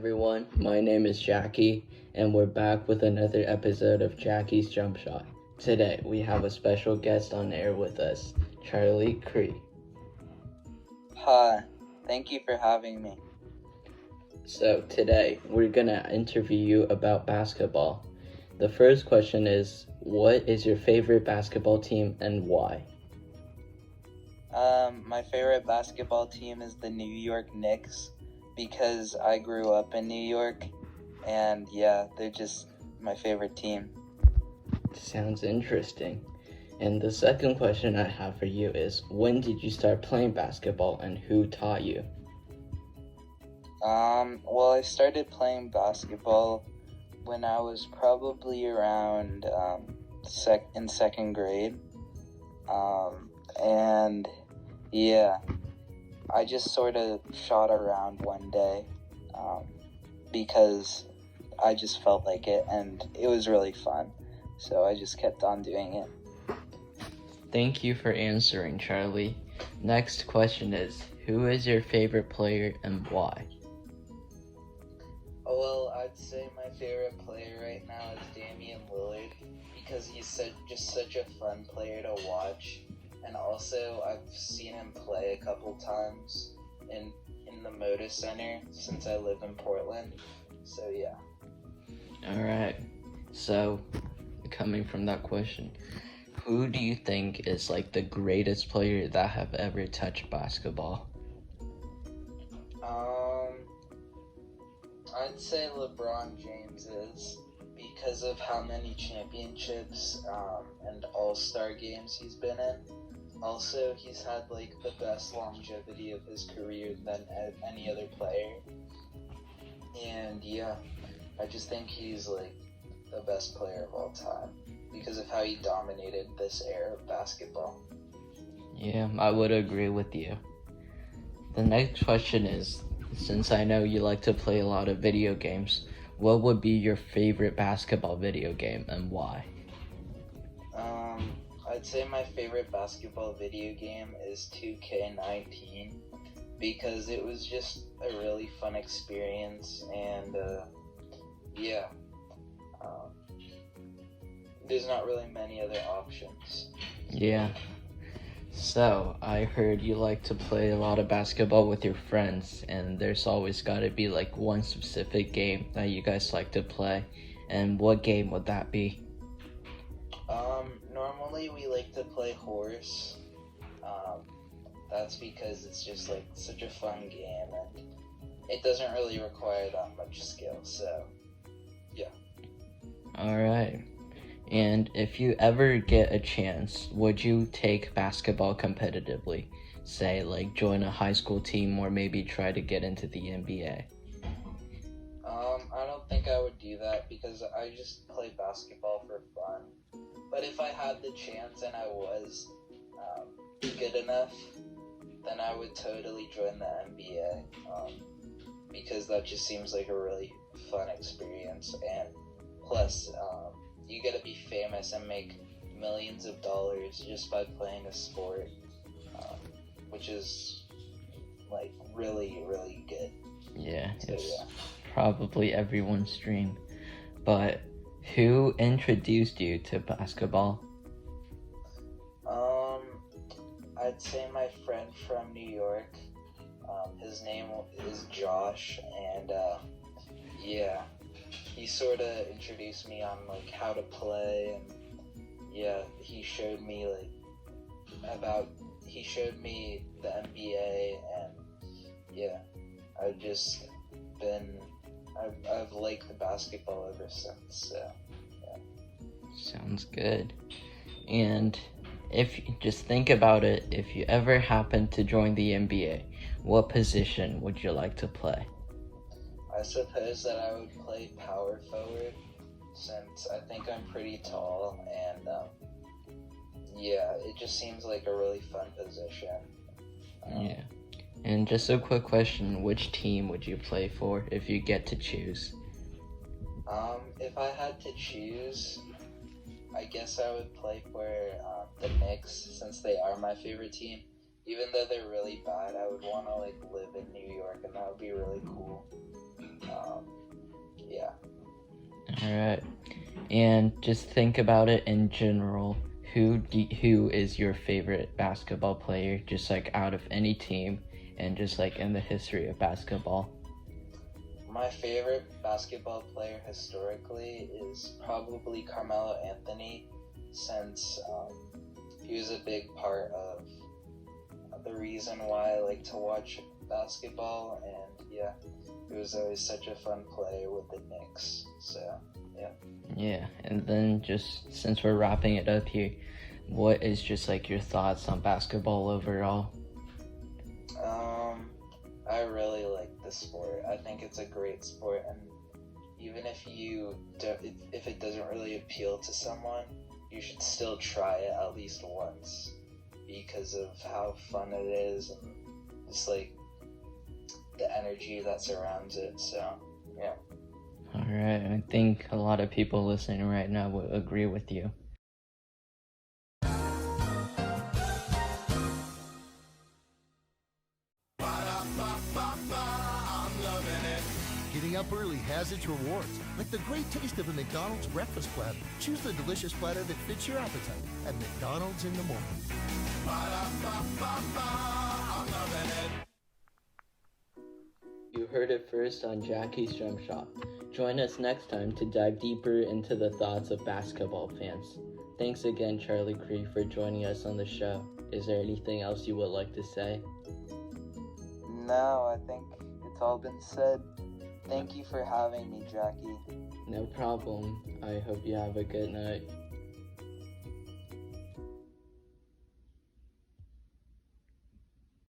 everyone, my name is Jacky, and we're back with another episode of Jacky's Jumpshot. Today, we have a special guest on air with us, Charlie Cree. Hi, thank you for having me. So today, we're gonna interview you about basketball. The first question is, what is your favorite basketball team and why? My favorite basketball team is the New York Knicks because I grew up in New York, and yeah, they're just my favorite team. Sounds interesting. And the second question I have for you is, when did you start playing basketball and who taught you? Well, I started playing basketball when I was probably around in second grade, and yeah, I just sort of shot around one day because I just felt like it, and it was really fun, so I just kept on doing it. Thank you for answering, Charlie. Next question is, who is your favorite player and why? Well, I'd say my favorite player right now is Damian Lillard because he's just such a fun player to watch, and also I've seen him play a couple times in the Moda Center since I live in Portland, so yeah. Alright, so coming from that question, who do you think is like the greatest player that have ever touched basketball? I'd say LeBron James is because of how many championships and all-star games he's been in. Also, he's had like the best longevity of his career than any other player. And yeah, I just think he's like the best player of all time because of how he dominated this era of basketball. Yeah, I would agree with you. The next question is, since I know you like to play a lot of video games, what would be your favorite basketball video game and why? I'd say my favorite basketball video game is 2K19 because it was just a really fun experience, and yeah, there's not really many other options. Yeah. So, I heard you like to play a lot of basketball with your friends, and there's always got to be like one specific game that you guys like to play. And what game would that be? Normally we like to play horse. That's because it's just like such a fun game, and it doesn't really require that much skill, so yeah. Alright. And if you ever get a chance, would you take basketball competitively? Say, like, join a high school team or maybe try to get into the NBA? I don't think I would do that because I just play basketball for fun. But if I had the chance and I was good enough, then I would totally join the NBA because that just seems like a really fun experience, and plus, you get to be famous and make millions of dollars just by playing a sport, which is like really, really good. Yeah, So, it's yeah. probably everyone's dream. But who introduced you to basketball? I'd say my friend from New York. His name is Josh, and yeah, he sort of introduced me on like how to play, and yeah, he showed me the NBA, and yeah, I've liked the basketball ever since, so yeah. Sounds good. And if you just think about it, if you ever happen to join the NBA, what position would you like to play? I suppose that I would play power forward since I think I'm pretty tall, and yeah, it just seems like a really fun position. Yeah. And just a quick question, which team would you play for if you get to choose? If I had to choose, I guess I would play for the Knicks since they are my favorite team. Even though they're really bad, I would want to like live in New York, and that would be really cool. Yeah. Alright. And just think about it in general. Who is your favorite basketball player, just like out of any team and just like in the history of basketball? My favorite basketball player historically is probably Carmelo Anthony, since he was a big part of the reason why I like to watch basketball, and yeah, he was always such a fun player with the Knicks, so yeah. Yeah, and then just since we're wrapping it up here, what is just like your thoughts on basketball overall? I really like the sport. I think it's a great sport, and even if if it doesn't really appeal to someone, you should still try it at least once because of how fun it is and just like the energy that surrounds it. So yeah. Alright, I think a lot of people listening right now would agree with you. Getting up early has its rewards, like the great taste of a McDonald's breakfast platter. Choose the delicious platter that fits your appetite at McDonald's in the morning. You heard it first on Jacky's Jumpshot. Join us next time to dive deeper into the thoughts of basketball fans. Thanks again, Charlie Cree, for joining us on the show. Is there anything else you would like to say? No, I think it's all been said. Thank you for having me, Jacky. No problem. I hope you have a good night.